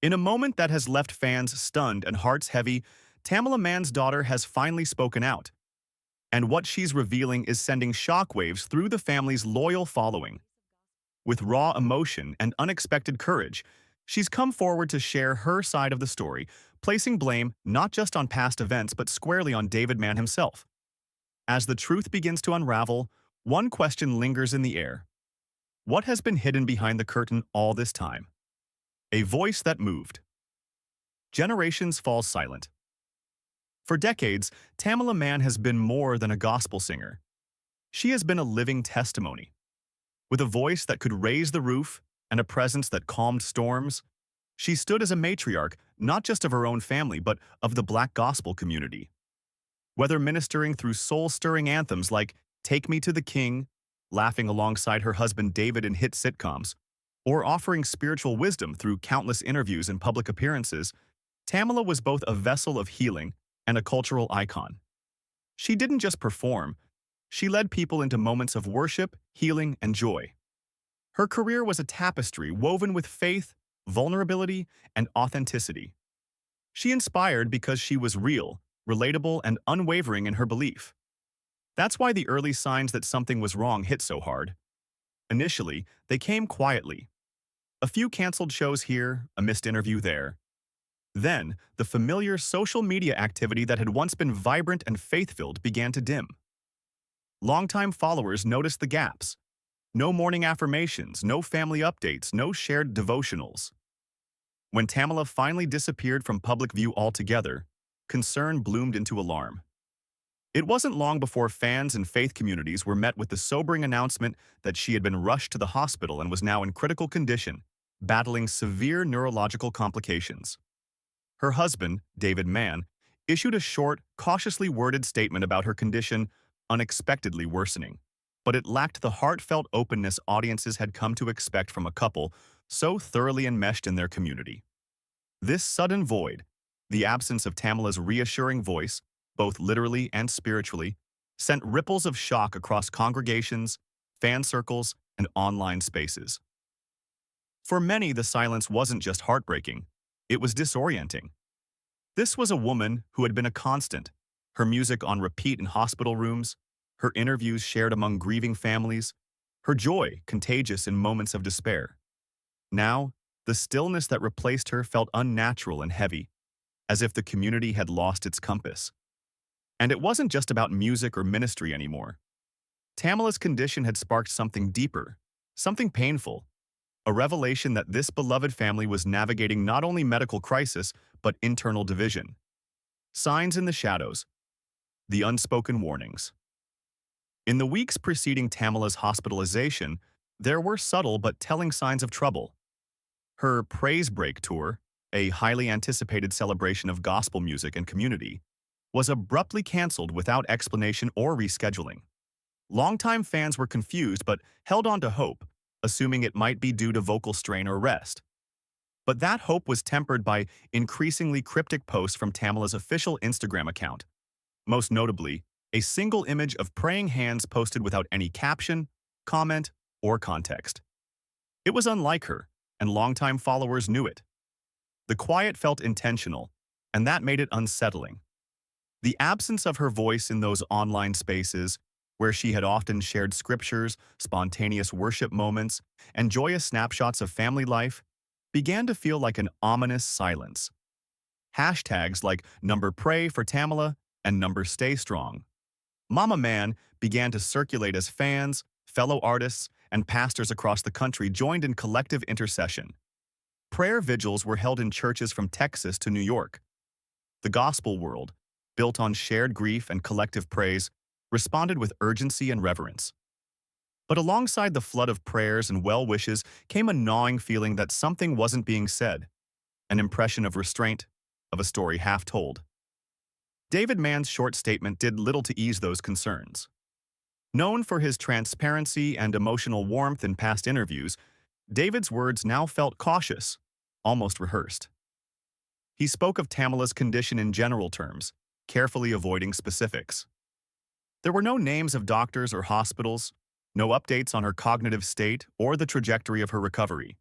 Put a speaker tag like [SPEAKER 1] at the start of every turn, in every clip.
[SPEAKER 1] In a moment that has left fans stunned and hearts heavy, Tamela Mann's daughter has finally spoken out. And what she's revealing is sending shockwaves through the family's loyal following. With raw emotion and unexpected courage, she's come forward to share her side of the story, placing blame not just on past events but squarely on David Mann himself. As the truth begins to unravel, one question lingers in the air. What has been hidden behind the curtain all this time? A voice that moved. Generations fall silent. For decades, Tamela Mann has been more than a gospel singer. She has been a living testimony. With a voice that could raise the roof and a presence that calmed storms, she stood as a matriarch not just of her own family but of the Black gospel community. Whether ministering through soul-stirring anthems like Take Me to the King, laughing alongside her husband David in hit sitcoms, or offering spiritual wisdom through countless interviews and public appearances, Tamela was both a vessel of healing and a cultural icon. She didn't just perform, she led people into moments of worship, healing, and joy. Her career was a tapestry woven with faith, vulnerability, and authenticity. She inspired because she was real, relatable, and unwavering in her belief. That's why the early signs that something was wrong hit so hard. Initially, they came quietly. A few canceled shows here, a missed interview there. Then, the familiar social media activity that had once been vibrant and faith-filled began to dim. Longtime followers noticed the gaps. No morning affirmations, no family updates, no shared devotionals. When Tamela finally disappeared from public view altogether, concern bloomed into alarm. It wasn't long before fans and faith communities were met with the sobering announcement that she had been rushed to the hospital and was now in critical condition, battling severe neurological complications. Her husband, David Mann, issued a short, cautiously worded statement about her condition unexpectedly worsening, but it lacked the heartfelt openness audiences had come to expect from a couple so thoroughly enmeshed in their community. This sudden void, the absence of Tamela's reassuring voice, both literally and spiritually, sent ripples of shock across congregations, fan circles, and online spaces. For many, the silence wasn't just heartbreaking, it was disorienting. This was a woman who had been a constant, her music on repeat in hospital rooms, her interviews shared among grieving families, her joy contagious in moments of despair. Now, the stillness that replaced her felt unnatural and heavy, as if the community had lost its compass. And it wasn't just about music or ministry anymore. Tamela's condition had sparked something deeper, something painful, a revelation that this beloved family was navigating not only medical crisis, but internal division. Signs in the shadows, the unspoken warnings. In the weeks preceding Tamela's hospitalization, there were subtle but telling signs of trouble. Her Praise Break tour, a highly anticipated celebration of gospel music and community, was abruptly canceled without explanation or rescheduling. Longtime fans were confused but held on to hope, assuming it might be due to vocal strain or rest. But that hope was tempered by increasingly cryptic posts from Tamela's official Instagram account. Most notably, a single image of praying hands posted without any caption, comment, or context. It was unlike her, and longtime followers knew it. The quiet felt intentional, and that made it unsettling. The absence of her voice in those online spaces, where she had often shared scriptures, spontaneous worship moments, and joyous snapshots of family life, began to feel like an ominous silence. Hashtags like #Pray for Tamela and #Stay Strong. Mama Man began to circulate as fans, fellow artists, and pastors across the country joined in collective intercession. Prayer vigils were held in churches from Texas to New York. The gospel world, built on shared grief and collective praise, responded with urgency and reverence. But alongside the flood of prayers and well wishes came a gnawing feeling that something wasn't being said, an impression of restraint, of a story half told. David Mann's short statement did little to ease those concerns. Known for his transparency and emotional warmth in past interviews, David's words now felt cautious, almost rehearsed. He spoke of Tamela's condition in general terms, carefully avoiding specifics. There were no names of doctors or hospitals, no updates on her cognitive state or the trajectory of her recovery.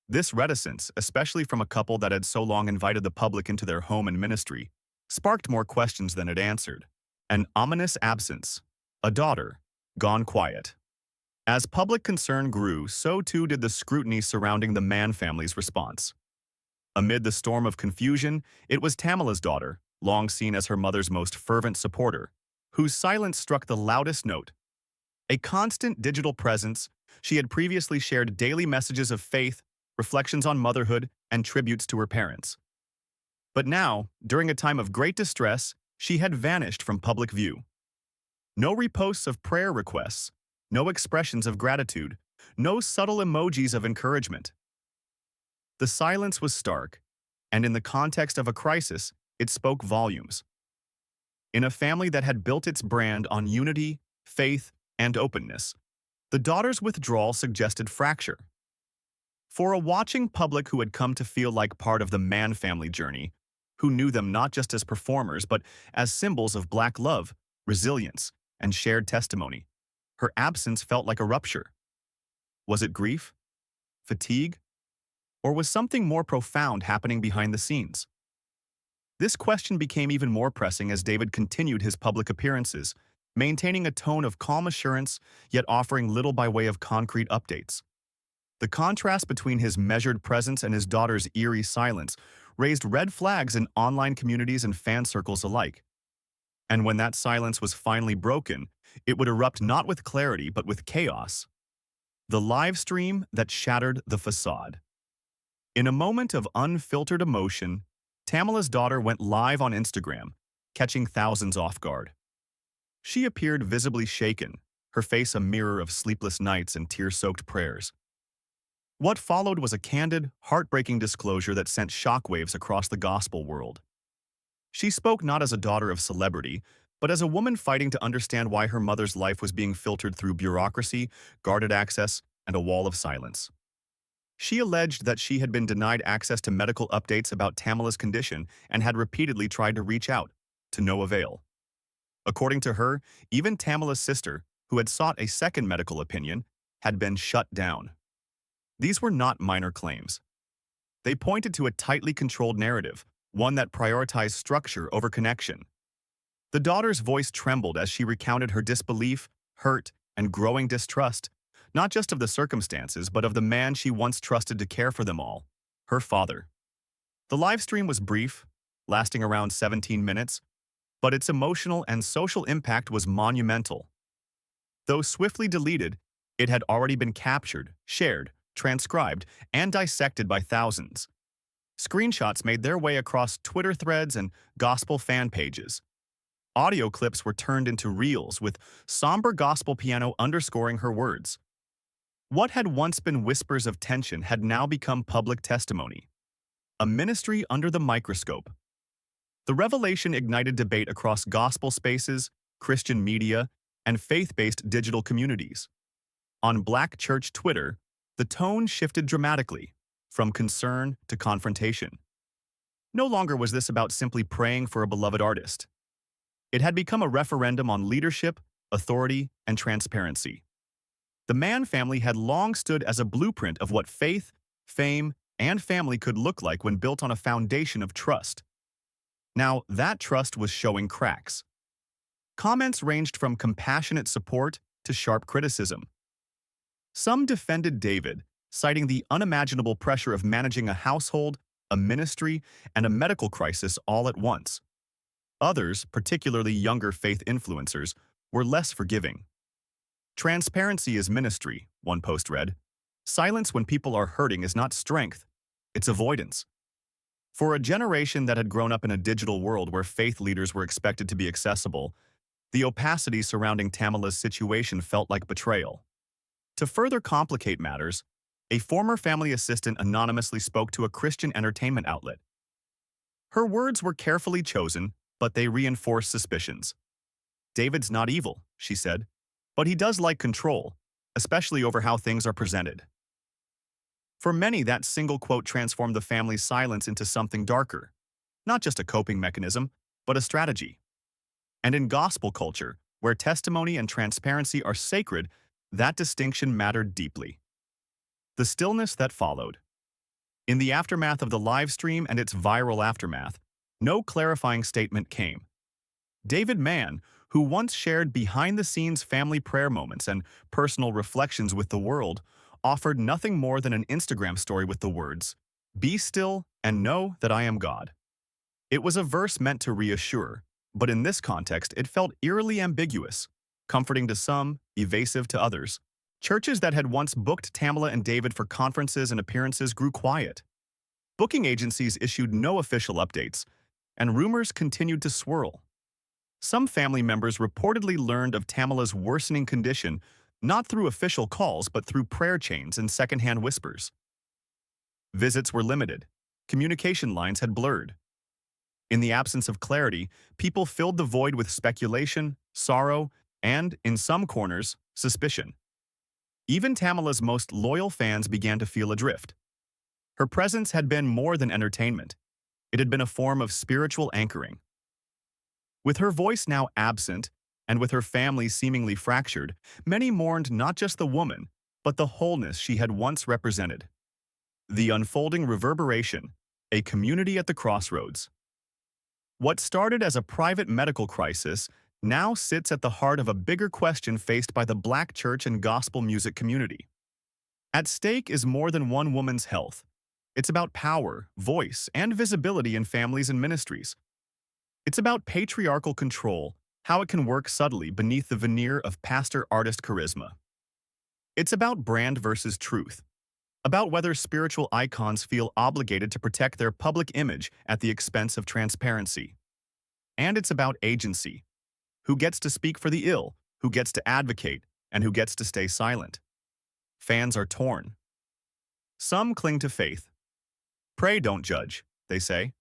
[SPEAKER 1] This reticence, especially from a couple that had so long invited the public into their home and ministry, sparked more questions than it answered. An ominous absence. A daughter. Gone quiet. As public concern grew, so too did the scrutiny surrounding the Mann family's response. Amid the storm of confusion, it was Tamela's daughter, long seen as her mother's most fervent supporter, whose silence struck the loudest note. A constant digital presence, she had previously shared daily messages of faith, reflections on motherhood, and tributes to her parents. But now, during a time of great distress, she had vanished from public view. No reposts of prayer requests, no expressions of gratitude, no subtle emojis of encouragement. The silence was stark, and in the context of a crisis, it spoke volumes. In a family that had built its brand on unity, faith, and openness, the daughter's withdrawal suggested fracture. For a watching public who had come to feel like part of the Mann family journey, who knew them not just as performers but as symbols of Black love, resilience, and shared testimony, her absence felt like a rupture. Was it grief? Fatigue? Or was something more profound happening behind the scenes? This question became even more pressing as David continued his public appearances, maintaining a tone of calm assurance yet offering little by way of concrete updates. The contrast between his measured presence and his daughter's eerie silence raised red flags in online communities and fan circles alike. And when that silence was finally broken, it would erupt not with clarity but with chaos. The live stream that shattered the facade. In a moment of unfiltered emotion, Tamela's daughter went live on Instagram, catching thousands off guard. She appeared visibly shaken, her face a mirror of sleepless nights and tear-soaked prayers. What followed was a candid, heartbreaking disclosure that sent shockwaves across the gospel world. She spoke not as a daughter of celebrity, but as a woman fighting to understand why her mother's life was being filtered through bureaucracy, guarded access, and a wall of silence. She alleged that she had been denied access to medical updates about Tamela's condition and had repeatedly tried to reach out, to no avail. According to her, even Tamela's sister, who had sought a second medical opinion, had been shut down. These were not minor claims. They pointed to a tightly controlled narrative, one that prioritized structure over connection. The daughter's voice trembled as she recounted her disbelief, hurt, and growing distrust, not just of the circumstances, but of the man she once trusted to care for them all, her father. The live stream was brief, lasting around 17 minutes, but its emotional and social impact was monumental. Though swiftly deleted, it had already been captured, shared, transcribed, and dissected by thousands. Screenshots made their way across Twitter threads and gospel fan pages. Audio clips were turned into reels with somber gospel piano underscoring her words. What had once been whispers of tension had now become public testimony. A ministry under the microscope. The revelation ignited debate across gospel spaces, Christian media, and faith-based digital communities. On Black church Twitter, the tone shifted dramatically, from concern to confrontation. No longer was this about simply praying for a beloved artist. It had become a referendum on leadership, authority, and transparency. The Mann family had long stood as a blueprint of what faith, fame, and family could look like when built on a foundation of trust. Now, that trust was showing cracks. Comments ranged from compassionate support to sharp criticism. Some defended David, citing the unimaginable pressure of managing a household, a ministry, and a medical crisis all at once. Others, particularly younger faith influencers, were less forgiving. Transparency is ministry, one post read. Silence when people are hurting is not strength, it's avoidance. For a generation that had grown up in a digital world where faith leaders were expected to be accessible, the opacity surrounding Tamela's situation felt like betrayal. To further complicate matters, a former family assistant anonymously spoke to a Christian entertainment outlet. Her words were carefully chosen, but they reinforced suspicions. "David's not evil," she said, "but he does like control, especially over how things are presented." For many, that single quote transformed the family's silence into something darker, not just a coping mechanism, but a strategy. And in gospel culture, where testimony and transparency are sacred, that distinction mattered deeply. The stillness that followed. In the aftermath of the live stream and its viral aftermath, no clarifying statement came. David Mann, who once shared behind-the-scenes family prayer moments and personal reflections with the world, offered nothing more than an Instagram story with the words, "Be still and know that I am God." It was a verse meant to reassure, but in this context it felt eerily ambiguous, comforting to some, evasive to others. Churches that had once booked Tamela and David for conferences and appearances grew quiet. Booking agencies issued no official updates, and rumors continued to swirl. Some family members reportedly learned of Tamela's worsening condition not through official calls but through prayer chains and secondhand whispers. Visits were limited. Communication lines had blurred. In the absence of clarity, people filled the void with speculation, sorrow, and, in some corners, suspicion. Even Tamela's most loyal fans began to feel adrift. Her presence had been more than entertainment. It had been a form of spiritual anchoring. With her voice now absent, and with her family seemingly fractured, many mourned not just the woman, but the wholeness she had once represented. The unfolding reverberation, a community at the crossroads. What started as a private medical crisis now sits at the heart of a bigger question faced by the Black church and gospel music community. At stake is more than one woman's health. It's about power, voice, and visibility in families and ministries. It's about patriarchal control, how it can work subtly beneath the veneer of pastor-artist charisma. It's about brand versus truth, about whether spiritual icons feel obligated to protect their public image at the expense of transparency. And it's about agency. Who gets to speak for the ill, who gets to advocate, and who gets to stay silent. Fans are torn. Some cling to faith. Pray, don't judge, they say.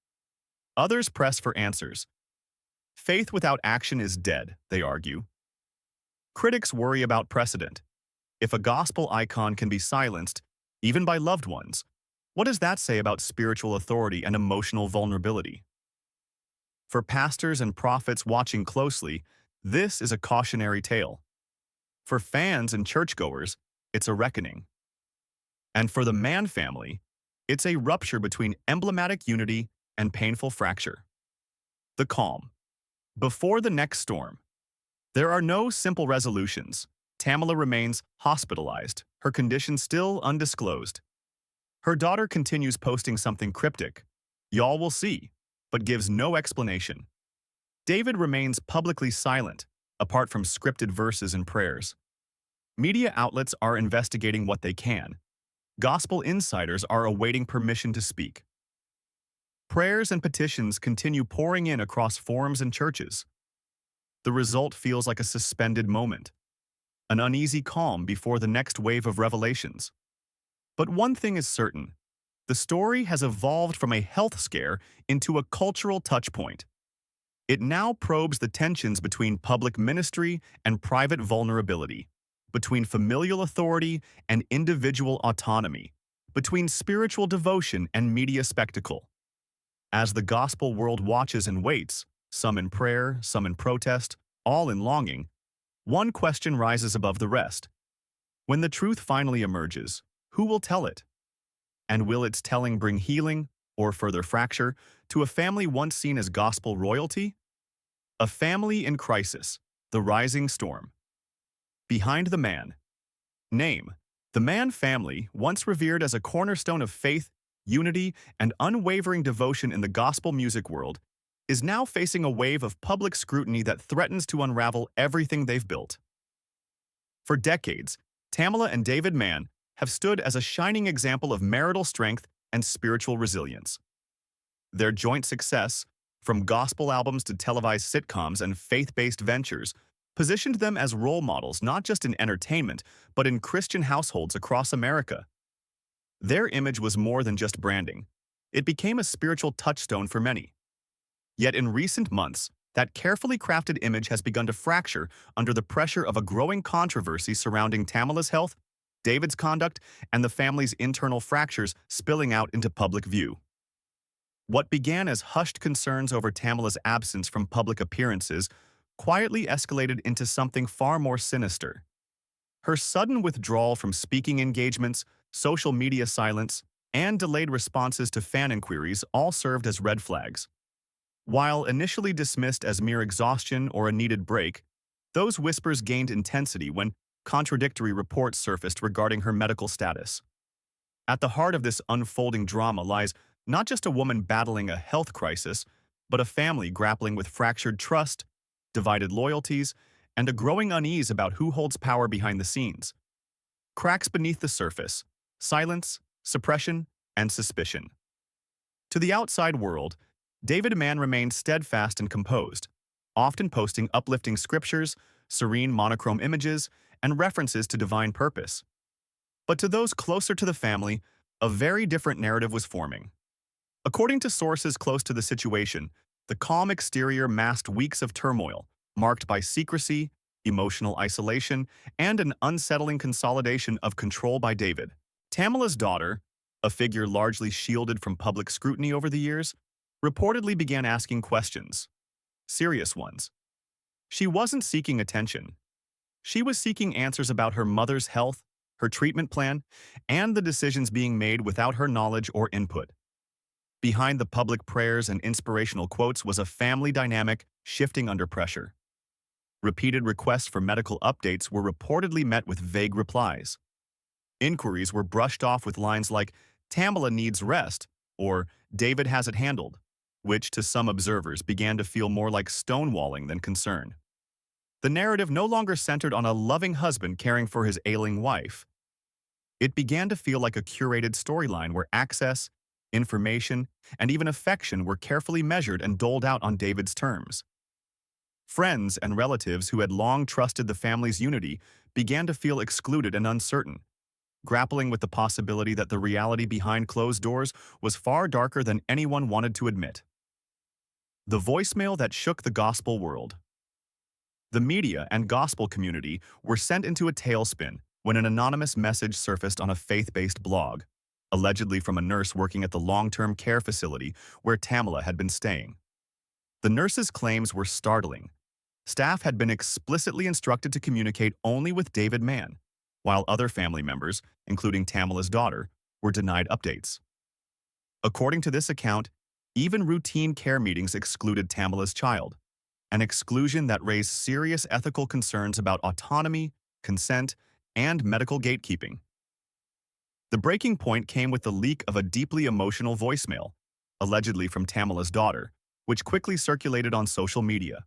[SPEAKER 1] Others press for answers. Faith without action is dead, they argue. Critics worry about precedent. If a gospel icon can be silenced, even by loved ones, what does that say about spiritual authority and emotional vulnerability? For pastors and prophets watching closely, this is a cautionary tale. For fans and churchgoers, it's a reckoning. And for the Mann family, it's a rupture between emblematic unity and painful fracture. The calm. Before the next storm. There are no simple resolutions. Tamela remains hospitalized, her condition still undisclosed. Her daughter continues posting something cryptic, "Y'all will see," but gives no explanation. David remains publicly silent, apart from scripted verses and prayers. Media outlets are investigating what they can. Gospel insiders are awaiting permission to speak. Prayers and petitions continue pouring in across forums and churches. The result feels like a suspended moment, an uneasy calm before the next wave of revelations. But one thing is certain. The story has evolved from a health scare into a cultural touchpoint. It now probes the tensions between public ministry and private vulnerability, between familial authority and individual autonomy, between spiritual devotion and media spectacle. As the gospel world watches and waits, some in prayer, some in protest, all in longing, one question rises above the rest. When the truth finally emerges, who will tell it? And will its telling bring healing, or further fracture, to a family once seen as gospel royalty? A family in crisis, the rising storm. Behind the Mann. Name. The Mann family, once revered as a cornerstone of faith, unity, and unwavering devotion in the gospel music world, is now facing a wave of public scrutiny that threatens to unravel everything they've built. For decades, Tamela and David Mann have stood as a shining example of marital strength and spiritual resilience. Their joint success, from gospel albums to televised sitcoms and faith-based ventures, positioned them as role models not just in entertainment, but in Christian households across America. Their image was more than just branding. It became a spiritual touchstone for many. Yet in recent months, that carefully crafted image has begun to fracture under the pressure of a growing controversy surrounding Tamela's health, David's conduct, and the family's internal fractures spilling out into public view. What began as hushed concerns over Tamela's absence from public appearances quietly escalated into something far more sinister. Her sudden withdrawal from speaking engagements, social media silence, and delayed responses to fan inquiries all served as red flags. While initially dismissed as mere exhaustion or a needed break, those whispers gained intensity when contradictory reports surfaced regarding her medical status. At the heart of this unfolding drama lies not just a woman battling a health crisis, but a family grappling with fractured trust, divided loyalties, and a growing unease about who holds power behind the scenes. Cracks beneath the surface, silence, suppression, and suspicion. To the outside world, David Mann remained steadfast and composed, often posting uplifting scriptures, serene monochrome images, and references to divine purpose. But to those closer to the family, a very different narrative was forming. According to sources close to the situation, the calm exterior masked weeks of turmoil, marked by secrecy, emotional isolation, and an unsettling consolidation of control by David. Tamela's daughter, a figure largely shielded from public scrutiny over the years, reportedly began asking questions, serious ones. She wasn't seeking attention. She was seeking answers about her mother's health, her treatment plan, and the decisions being made without her knowledge or input. Behind the public prayers and inspirational quotes was a family dynamic shifting under pressure. Repeated requests for medical updates were reportedly met with vague replies. Inquiries were brushed off with lines like, "Tamela needs rest," or "David has it handled," which to some observers began to feel more like stonewalling than concern. The narrative no longer centered on a loving husband caring for his ailing wife. It began to feel like a curated storyline where access, information, and even affection were carefully measured and doled out on David's terms. Friends and relatives who had long trusted the family's unity began to feel excluded and uncertain, grappling with the possibility that the reality behind closed doors was far darker than anyone wanted to admit. The voicemail that shook the gospel world. The media and gospel community were sent into a tailspin when an anonymous message surfaced on a faith-based blog, allegedly from a nurse working at the long-term care facility where Tamela had been staying. The nurse's claims were startling. Staff had been explicitly instructed to communicate only with David Mann, while other family members, including Tamela's daughter, were denied updates. According to this account, even routine care meetings excluded Tamela's child, an exclusion that raised serious ethical concerns about autonomy, consent, and medical gatekeeping. The breaking point came with the leak of a deeply emotional voicemail, allegedly from Tamela's daughter, which quickly circulated on social media.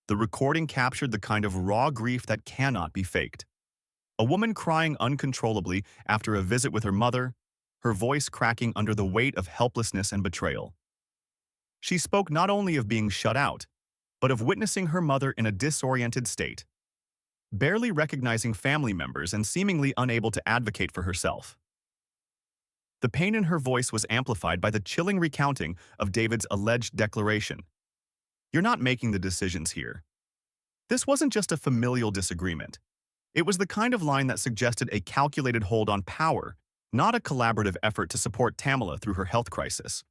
[SPEAKER 1] The recording captured the kind of raw grief that cannot be faked. A woman crying uncontrollably after a visit with her mother, her voice cracking under the weight of helplessness and betrayal. She spoke not only of being shut out, but of witnessing her mother in a disoriented state, barely recognizing family members and seemingly unable to advocate for herself. The pain in her voice was amplified by the chilling recounting of David's alleged declaration. "You're not making the decisions here." This wasn't just a familial disagreement. It was the kind of line that suggested a calculated hold on power, not a collaborative effort to support Tamela through her health crisis.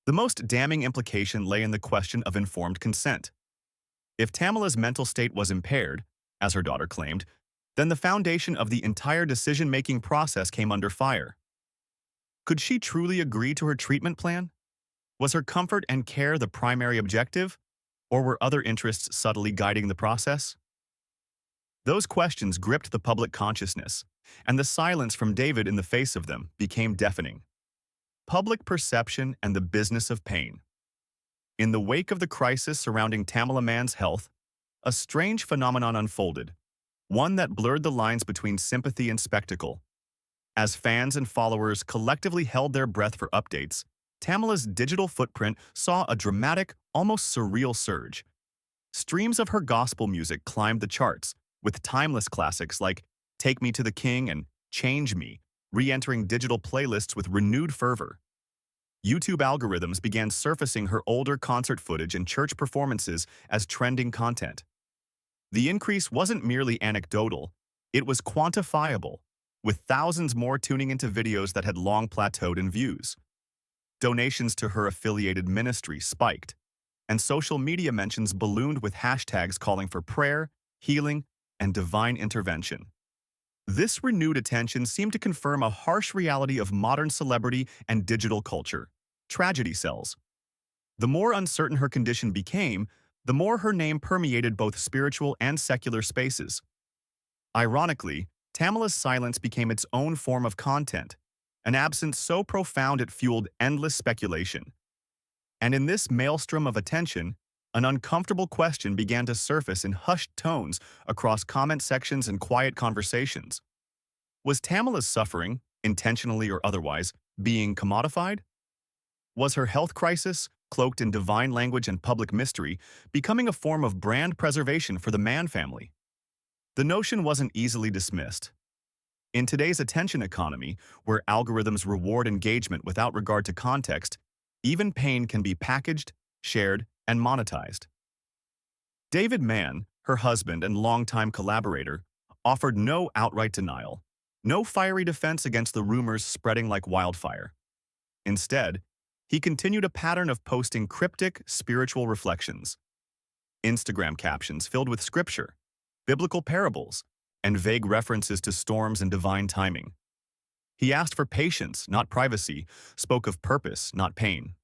[SPEAKER 1] The most damning implication lay in the question of informed consent. If Tamela's mental state was impaired, as her daughter claimed, then the foundation of the entire decision-making process came under fire. Could she truly agree to her treatment plan? Was her comfort and care the primary objective, or were other interests subtly guiding the process? Those questions gripped the public consciousness, and the silence from David in the face of them became deafening. Public perception and the business of pain. In the wake of the crisis surrounding Tamela Mann's health, a strange phenomenon unfolded, one that blurred the lines between sympathy and spectacle. As fans and followers collectively held their breath for updates, Tamela's digital footprint saw a dramatic, almost surreal surge. Streams of her gospel music climbed the charts, with timeless classics like "Take Me to the King" and "Change Me" re-entering digital playlists with renewed fervor. YouTube algorithms began surfacing her older concert footage and church performances as trending content. The increase wasn't merely anecdotal, it was quantifiable, with thousands more tuning into videos that had long plateaued in views. Donations to her affiliated ministry spiked, and social media mentions ballooned with hashtags calling for prayer, healing, and divine intervention. This renewed attention seemed to confirm a harsh reality of modern celebrity and digital culture. Tragedy sells. The more uncertain her condition became, the more her name permeated both spiritual and secular spaces. Ironically, Tamela's silence became its own form of content, an absence so profound it fueled endless speculation. And in this maelstrom of attention, an uncomfortable question began to surface in hushed tones across comment sections and quiet conversations. Was Tamela's suffering, intentionally or otherwise, being commodified? Was her health crisis, cloaked in divine language and public mystery, becoming a form of brand preservation for the Mann family? The notion wasn't easily dismissed. In today's attention economy, where algorithms reward engagement without regard to context, even pain can be packaged, shared, and monetized. David Mann, her husband and longtime collaborator, offered no outright denial, no fiery defense against the rumors spreading like wildfire. Instead, he continued a pattern of posting cryptic, spiritual reflections, Instagram captions filled with scripture, biblical parables, and vague references to storms and divine timing. He asked for patience, not privacy, spoke of purpose, not pain.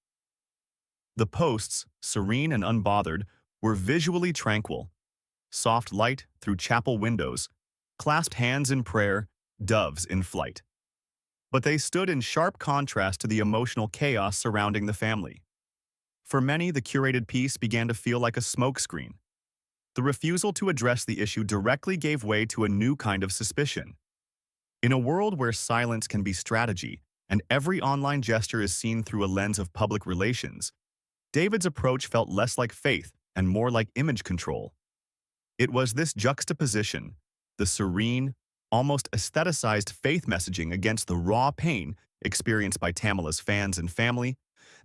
[SPEAKER 1] The posts, serene and unbothered, were visually tranquil. Soft light through chapel windows, clasped hands in prayer, doves in flight. But they stood in sharp contrast to the emotional chaos surrounding the family. For many, the curated piece began to feel like a smokescreen. The refusal to address the issue directly gave way to a new kind of suspicion. In a world where silence can be strategy, and every online gesture is seen through a lens of public relations, David's approach felt less like faith and more like image control. It was this juxtaposition, the serene, almost aestheticized faith messaging against the raw pain experienced by Tamela's fans and family,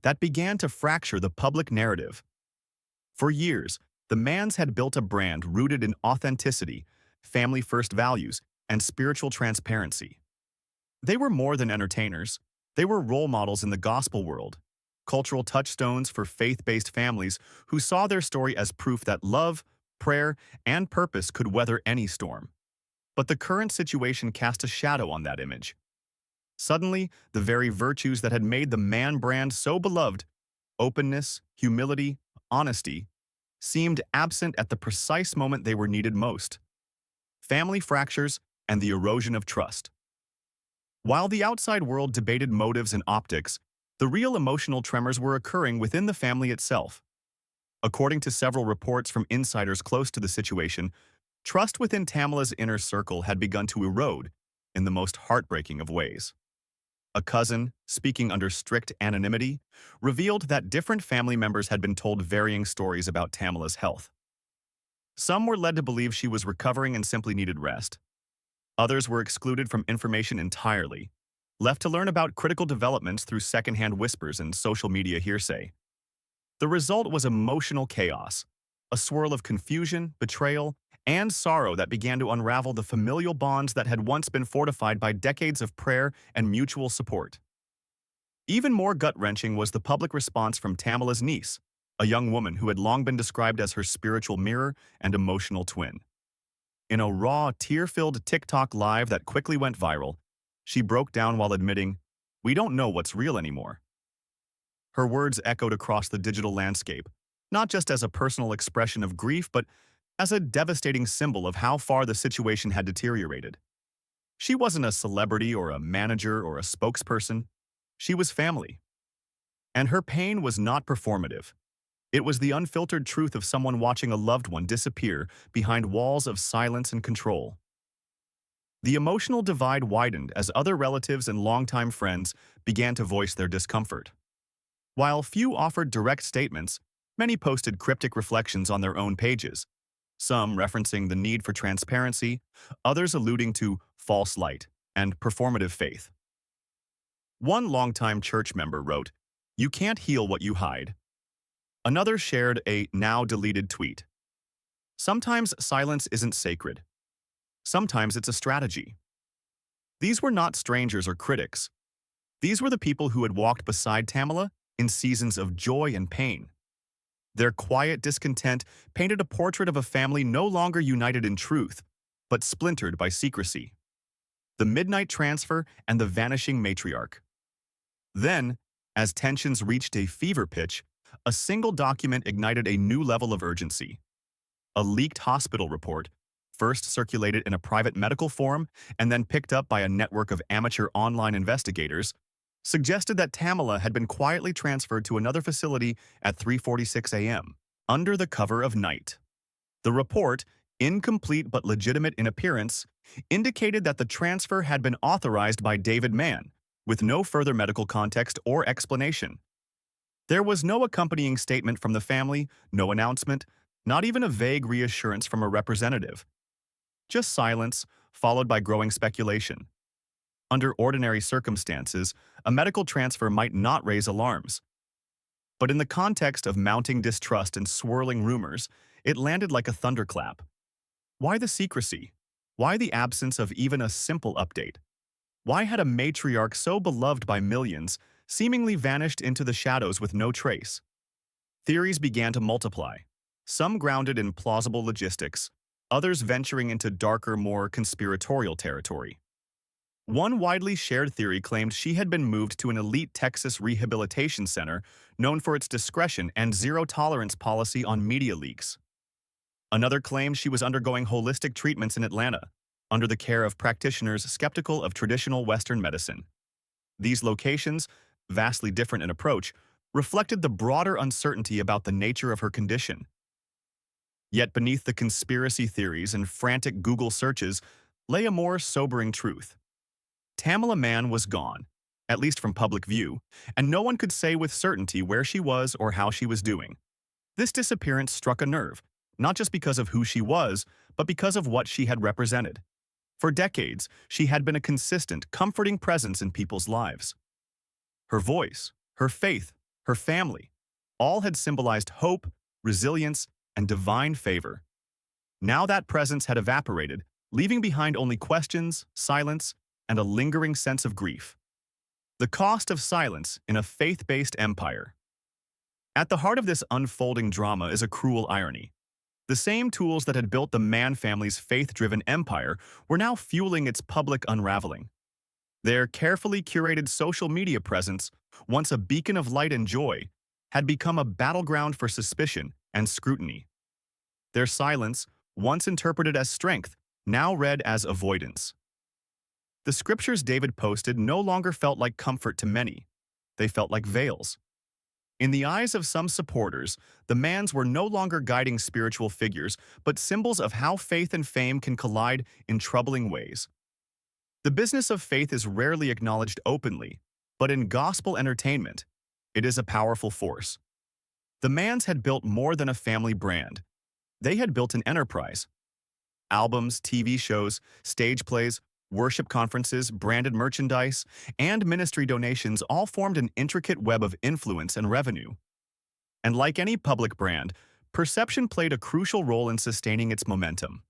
[SPEAKER 1] that began to fracture the public narrative. For years, the Manns had built a brand rooted in authenticity, family-first values, and spiritual transparency. They were more than entertainers. They were role models in the gospel world, cultural touchstones for faith-based families who saw their story as proof that love, prayer, and purpose could weather any storm. But the current situation cast a shadow on that image. Suddenly, the very virtues that had made the Mann brand so beloved, openness, humility, honesty, seemed absent at the precise moment they were needed most. Family fractures and the erosion of trust. While the outside world debated motives and optics, the real emotional tremors were occurring within the family itself. According to several reports from insiders close to the situation, trust within Tamela's inner circle had begun to erode in the most heartbreaking of ways. A cousin, speaking under strict anonymity, revealed that different family members had been told varying stories about Tamela's health. Some were led to believe she was recovering and simply needed rest. Others were excluded from information entirely, left to learn about critical developments through secondhand whispers and social media hearsay. The result was emotional chaos, a swirl of confusion, betrayal, and sorrow that began to unravel the familial bonds that had once been fortified by decades of prayer and mutual support. Even more gut-wrenching was the public response from Tamela's niece, a young woman who had long been described as her spiritual mirror and emotional twin. In a raw, tear-filled TikTok live that quickly went viral, she broke down while admitting, "We don't know what's real anymore." Her words echoed across the digital landscape, not just as a personal expression of grief, but as a devastating symbol of how far the situation had deteriorated. She wasn't a celebrity or a manager or a spokesperson. She was family. And her pain was not performative. It was the unfiltered truth of someone watching a loved one disappear behind walls of silence and control. The emotional divide widened as other relatives and longtime friends began to voice their discomfort. While few offered direct statements, many posted cryptic reflections on their own pages, some referencing the need for transparency, others alluding to false light and performative faith. One longtime church member wrote, "You can't heal what you hide." Another shared a now-deleted tweet. Sometimes silence isn't sacred. Sometimes it's a strategy. These were not strangers or critics. These were the people who had walked beside Tamela in seasons of joy and pain. Their quiet discontent painted a portrait of a family no longer united in truth, but splintered by secrecy. the midnight transfer, and the vanishing matriarch. Then, as tensions reached a fever pitch, a single document ignited a new level of urgency. A leaked hospital report, first circulated in a private medical forum and then picked up by a network of amateur online investigators, suggested that Tamela had been quietly transferred to another facility at 3:46 a.m., under the cover of night. The report, incomplete but legitimate in appearance, indicated that the transfer had been authorized by David Mann, with no further medical context or explanation. There was no accompanying statement from the family, no announcement, not even a vague reassurance from a representative. Just silence, followed by growing speculation. Under ordinary circumstances, a medical transfer might not raise alarms. But in the context of mounting distrust and swirling rumors, it landed like a thunderclap. Why the secrecy? Why the absence of even a simple update? Why had a matriarch so beloved by millions seemingly vanished into the shadows with no trace? Theories began to multiply, some grounded in plausible logistics, others venturing into darker, more conspiratorial territory. One widely shared theory claimed she had been moved to an elite Texas rehabilitation center known for its discretion and zero-tolerance policy on media leaks. Another claimed she was undergoing holistic treatments in Atlanta, under the care of practitioners skeptical of traditional Western medicine. These locations, vastly different in approach, reflected the broader uncertainty about the nature of her condition. Yet beneath the conspiracy theories and frantic Google searches lay a more sobering truth. Tamela Mann was gone, at least from public view, and no one could say with certainty where she was or how she was doing. This disappearance struck a nerve, not just because of who she was, but because of what she had represented. For decades, she had been a consistent, comforting presence in people's lives. Her voice, her faith, her family, all had symbolized hope, resilience, and divine favor. Now that presence had evaporated, leaving behind only questions, silence, and a lingering sense of grief. The cost of silence in a faith-based empire. At the heart of this unfolding drama is a cruel irony. The same tools that had built the Mann family's faith-driven empire were now fueling its public unraveling. Their carefully curated social media presence, once a beacon of light and joy, had become a battleground for suspicion and scrutiny. Their silence, once interpreted as strength, now read as avoidance. The scriptures David posted no longer felt like comfort to many. They felt like veils. In the eyes of some supporters, the Manns were no longer guiding spiritual figures, but symbols of how faith and fame can collide in troubling ways. The business of faith is rarely acknowledged openly, but in gospel entertainment, it is a powerful force. The Manns had built more than a family brand. They had built an enterprise. Albums, TV shows, stage plays, worship conferences, branded merchandise, and ministry donations all formed an intricate web of influence and revenue. And like any public brand, perception played a crucial role in sustaining its momentum.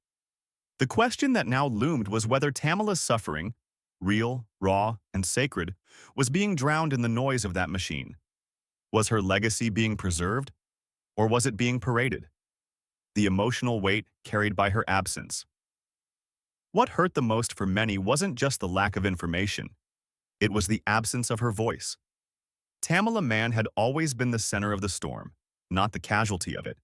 [SPEAKER 1] The question that now loomed was whether Tamela's suffering, real, raw, and sacred, was being drowned in the noise of that machine. Was her legacy being preserved, or was it being paraded? The emotional weight carried by her absence. What hurt the most for many wasn't just the lack of information. It was the absence of her voice. Tamela Mann had always been the center of the storm, not the casualty of it.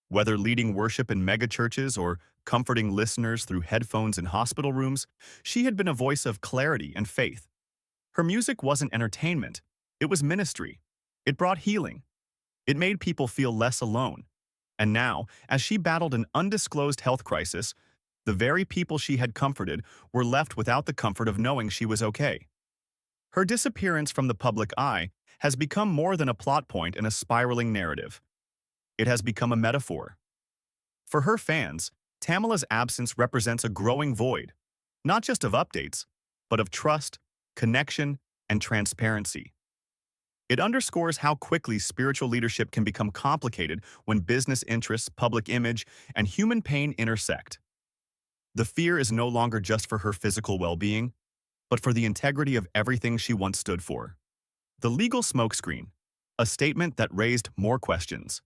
[SPEAKER 1] Whether leading worship in megachurches or comforting listeners through headphones in hospital rooms, she had been a voice of clarity and faith. Her music wasn't entertainment, it was ministry. It brought healing. It made people feel less alone. And now, as she battled an undisclosed health crisis, the very people she had comforted were left without the comfort of knowing she was okay. Her disappearance from the public eye has become more than a plot point in a spiraling narrative. It has become a metaphor. For her fans, Tamela's absence represents a growing void, not just of updates, but of trust, connection, and transparency. It underscores how quickly spiritual leadership can become complicated when business interests, public image, and human pain intersect. The fear is no longer just for her physical well-being, but for the integrity of everything she once stood for. The legal smokescreen, a statement that raised more questions.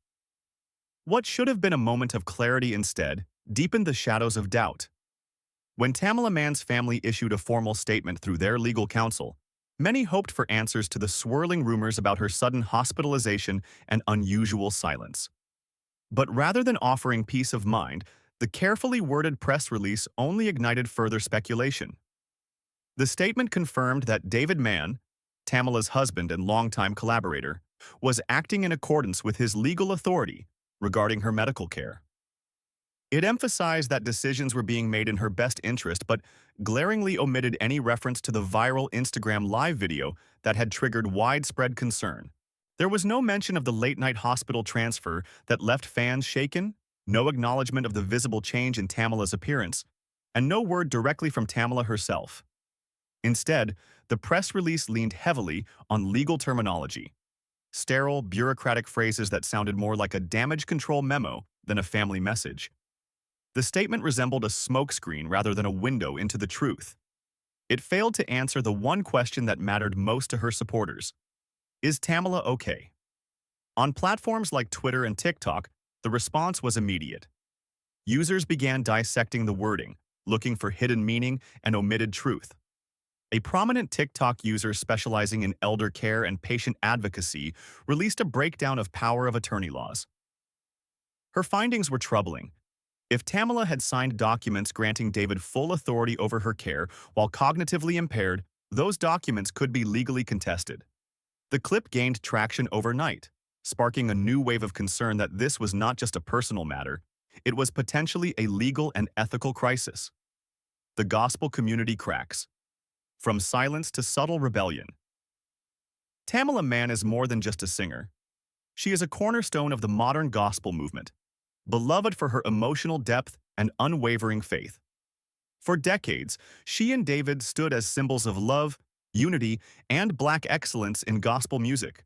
[SPEAKER 1] What should have been a moment of clarity instead deepened the shadows of doubt. When Tamela Mann's family issued a formal statement through their legal counsel, many hoped for answers to the swirling rumors about her sudden hospitalization and unusual silence. But rather than offering peace of mind, the carefully worded press release only ignited further speculation. The statement confirmed that David Mann, Tamela's husband and longtime collaborator, was acting in accordance with his legal authority regarding her medical care. It emphasized that decisions were being made in her best interest, but glaringly omitted any reference to the viral Instagram live video that had triggered widespread concern. There was no mention of the late-night hospital transfer that left fans shaken, no acknowledgement of the visible change in Tamela's appearance, and no word directly from Tamela herself. Instead, the press release leaned heavily on legal terminology, sterile, bureaucratic phrases that sounded more like a damage control memo than a family message. The statement resembled a smokescreen rather than a window into the truth. It failed to answer the one question that mattered most to her supporters. Is Tamela okay? On platforms like Twitter and TikTok, the response was immediate. Users began dissecting the wording, looking for hidden meaning and omitted truth. A prominent TikTok user specializing in elder care and patient advocacy released a breakdown of power of attorney laws. Her findings were troubling. If Tamela had signed documents granting David full authority over her care while cognitively impaired, those documents could be legally contested. The clip gained traction overnight, sparking a new wave of concern that this was not just a personal matter, it was potentially a legal and ethical crisis. The gospel community cracks. From silence to subtle rebellion. Tamela Mann is more than just a singer. She is a cornerstone of the modern gospel movement, beloved for her emotional depth and unwavering faith. For decades, she and David stood as symbols of love, unity, and Black excellence in gospel music.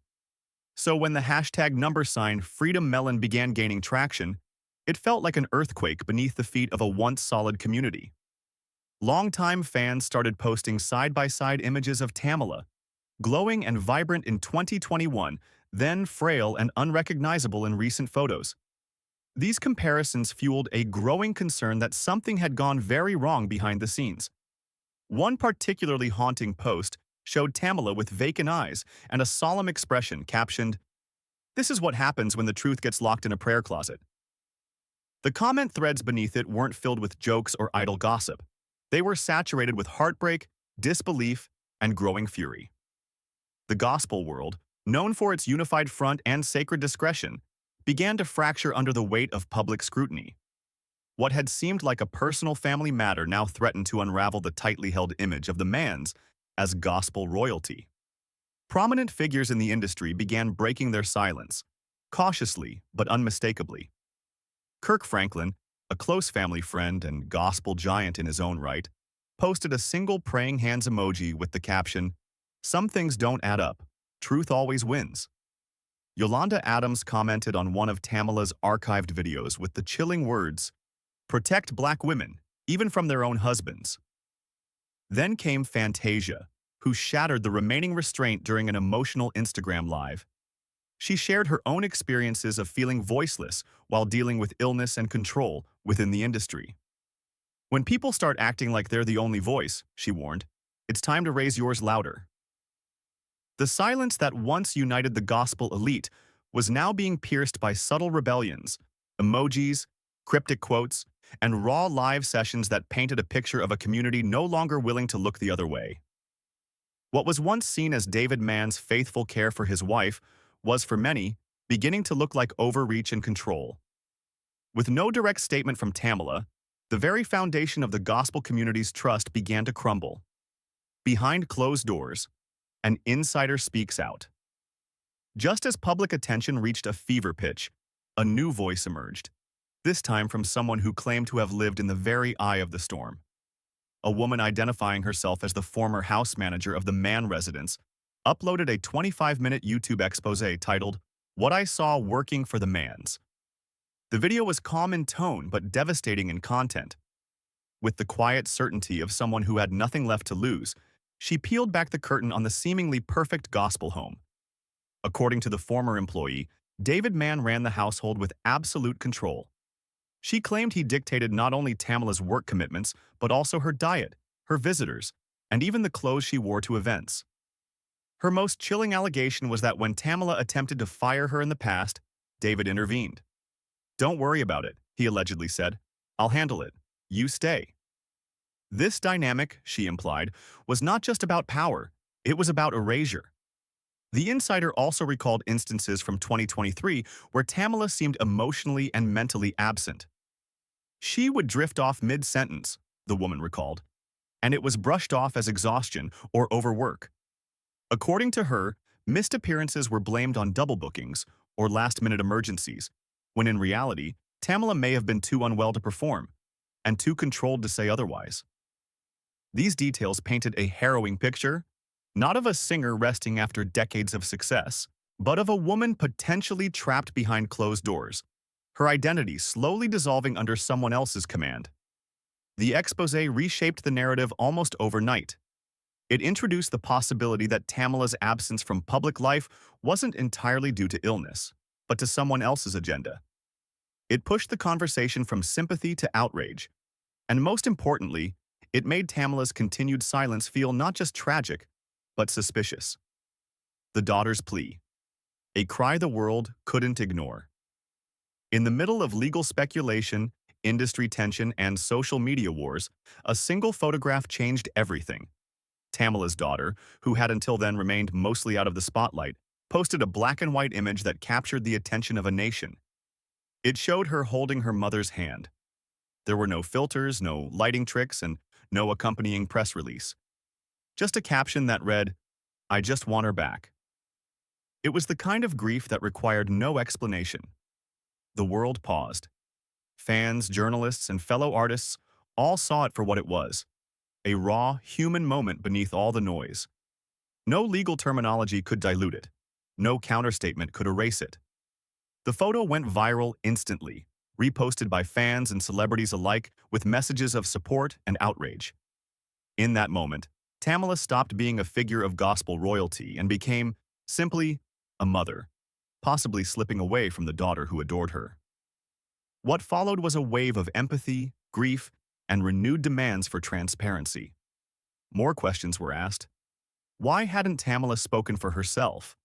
[SPEAKER 1] So when the #sign Freedom Melon began gaining traction, it felt like an earthquake beneath the feet of a once solid community. Longtime fans started posting side-by-side images of Tamela, glowing and vibrant in 2021, then frail and unrecognizable in recent photos. These comparisons fueled a growing concern that something had gone very wrong behind the scenes. One particularly haunting post showed Tamela with vacant eyes and a solemn expression captioned, "This is what happens when the truth gets locked in a prayer closet." The comment threads beneath it weren't filled with jokes or idle gossip. They were saturated with heartbreak, disbelief, and growing fury. The gospel world, known for its unified front and sacred discretion, began to fracture under the weight of public scrutiny. What had seemed like a personal family matter now threatened to unravel the tightly held image of the Manns as gospel royalty. Prominent figures in the industry began breaking their silence, cautiously but unmistakably. Kirk Franklin, a close family friend and gospel giant in his own right, posted a single praying hands emoji with the caption, "Some things don't add up. Truth always wins." Yolanda Adams commented on one of Tamela's archived videos with the chilling words, "Protect Black women, even from their own husbands." Then came Fantasia, who shattered the remaining restraint during an emotional Instagram live. She shared her own experiences of feeling voiceless while dealing with illness and control within the industry. "When people start acting like they're the only voice," she warned, "it's time to raise yours louder." The silence that once united the gospel elite was now being pierced by subtle rebellions, emojis, cryptic quotes, and raw live sessions that painted a picture of a community no longer willing to look the other way. What was once seen as David Mann's faithful care for his wife was, for many, beginning to look like overreach and control. With no direct statement from Tamela, the very foundation of the gospel community's trust began to crumble. Behind closed doors, an insider speaks out. Just as public attention reached a fever pitch, a new voice emerged, this time from someone who claimed to have lived in the very eye of the storm. A woman identifying herself as the former house manager of the Mann residence uploaded a 25-minute YouTube expose titled, "What I Saw Working for the Manns." The video was calm in tone but devastating in content. With the quiet certainty of someone who had nothing left to lose, she peeled back the curtain on the seemingly perfect gospel home. According to the former employee, David Mann ran the household with absolute control. She claimed he dictated not only Tamela's work commitments, but also her diet, her visitors, and even the clothes she wore to events. Her most chilling allegation was that when Tamela attempted to fire her in the past, David intervened. "Don't worry about it," he allegedly said. "I'll handle it. You stay." This dynamic, she implied, was not just about power, it was about erasure. The insider also recalled instances from 2023 where Tamela seemed emotionally and mentally absent. She would drift off mid-sentence, the woman recalled, and it was brushed off as exhaustion or overwork. According to her, missed appearances were blamed on double bookings or last-minute emergencies, when in reality, Tamela may have been too unwell to perform and too controlled to say otherwise. These details painted a harrowing picture, not of a singer resting after decades of success, but of a woman potentially trapped behind closed doors, her identity slowly dissolving under someone else's command. The exposé reshaped the narrative almost overnight. It introduced the possibility that Tamela's absence from public life wasn't entirely due to illness, but to someone else's agenda. It pushed the conversation from sympathy to outrage, and most importantly, it made Tamela's continued silence feel not just tragic, but suspicious. The daughter's plea, a cry the world couldn't ignore. In the middle of legal speculation, industry tension, and social media wars, a single photograph changed everything. Tamela's daughter, who had until then remained mostly out of the spotlight, posted a black-and-white image that captured the attention of a nation. It showed her holding her mother's hand. There were no filters, no lighting tricks, and no accompanying press release. Just a caption that read, "I just want her back." It was the kind of grief that required no explanation. The world paused. Fans, journalists, and fellow artists all saw it for what it was, a raw, human moment beneath all the noise. No legal terminology could dilute it. No counterstatement could erase it. The photo went viral instantly, reposted by fans and celebrities alike with messages of support and outrage. In that moment, Tamela stopped being a figure of gospel royalty and became, simply, a mother, possibly slipping away from the daughter who adored her. What followed was a wave of empathy, grief, and renewed demands for transparency. More questions were asked. Why hadn't Tamela spoken for herself?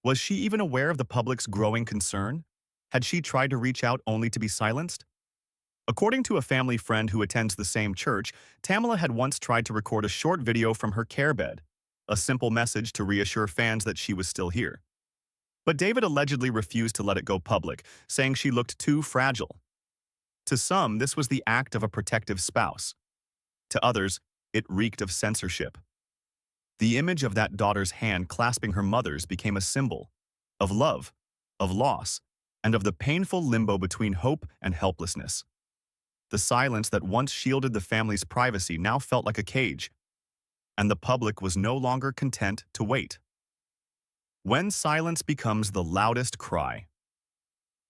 [SPEAKER 1] Was she even aware of the public's growing concern? Had she tried to reach out only to be silenced? According to a family friend who attends the same church, Tamela had once tried to record a short video from her care bed, a simple message to reassure fans that she was still here. But David allegedly refused to let it go public, saying she looked too fragile. To some, this was the act of a protective spouse. To others, it reeked of censorship. The image of that daughter's hand clasping her mother's became a symbol of love, of loss, and of the painful limbo between hope and helplessness. The silence that once shielded the family's privacy now felt like a cage, and the public was no longer content to wait. When silence becomes the loudest cry.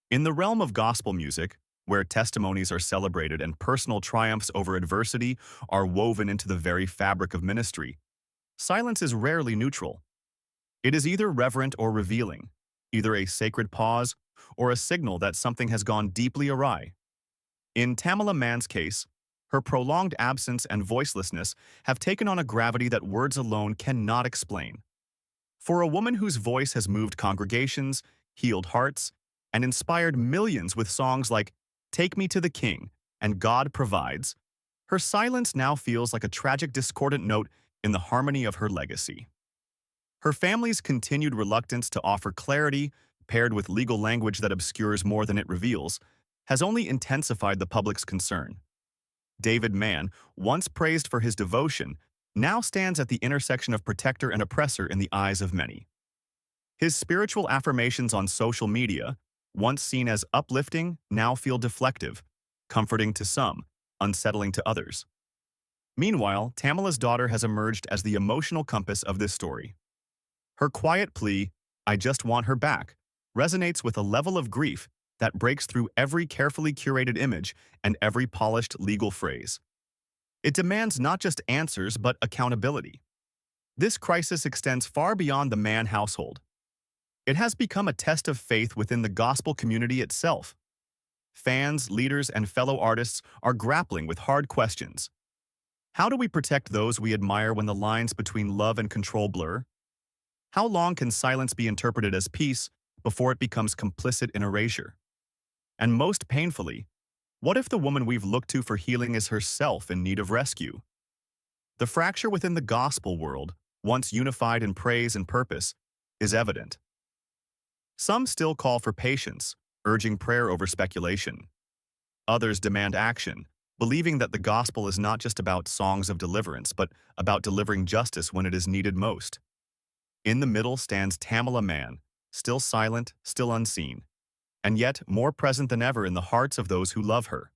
[SPEAKER 1] In the realm of gospel music, where testimonies are celebrated and personal triumphs over adversity are woven into the very fabric of ministry, silence is rarely neutral. It is either reverent or revealing, either a sacred pause or a signal that something has gone deeply awry. In Tamela Mann's case, her prolonged absence and voicelessness have taken on a gravity that words alone cannot explain. For a woman whose voice has moved congregations, healed hearts, and inspired millions with songs like "Take Me to the King" and "God Provides," her silence now feels like a tragic discordant note in the harmony of her legacy. Her family's continued reluctance to offer clarity, paired with legal language that obscures more than it reveals, has only intensified the public's concern. David Mann, once praised for his devotion, now stands at the intersection of protector and oppressor in the eyes of many. His spiritual affirmations on social media, once seen as uplifting, now feel deflective, comforting to some, unsettling to others. Meanwhile, Tamela's daughter has emerged as the emotional compass of this story. Her quiet plea, "I just want her back," resonates with a level of grief that breaks through every carefully curated image and every polished legal phrase. It demands not just answers but accountability. This crisis extends far beyond the Mann household. It has become a test of faith within the gospel community itself. fans, leaders, and fellow artists are grappling with hard questions. How do we protect those we admire when the lines between love and control blur? How long can silence be interpreted as peace before it becomes complicit in erasure? And most painfully, what if the woman we've looked to for healing is herself in need of rescue? The fracture within the gospel world, once unified in praise and purpose, is evident. Some still call for patience, urging prayer over speculation. Others demand action, believing that the gospel is not just about songs of deliverance, but about delivering justice when it is needed most. In the middle stands Tamela Mann, still silent, still unseen, and yet more present than ever in the hearts of those who love her.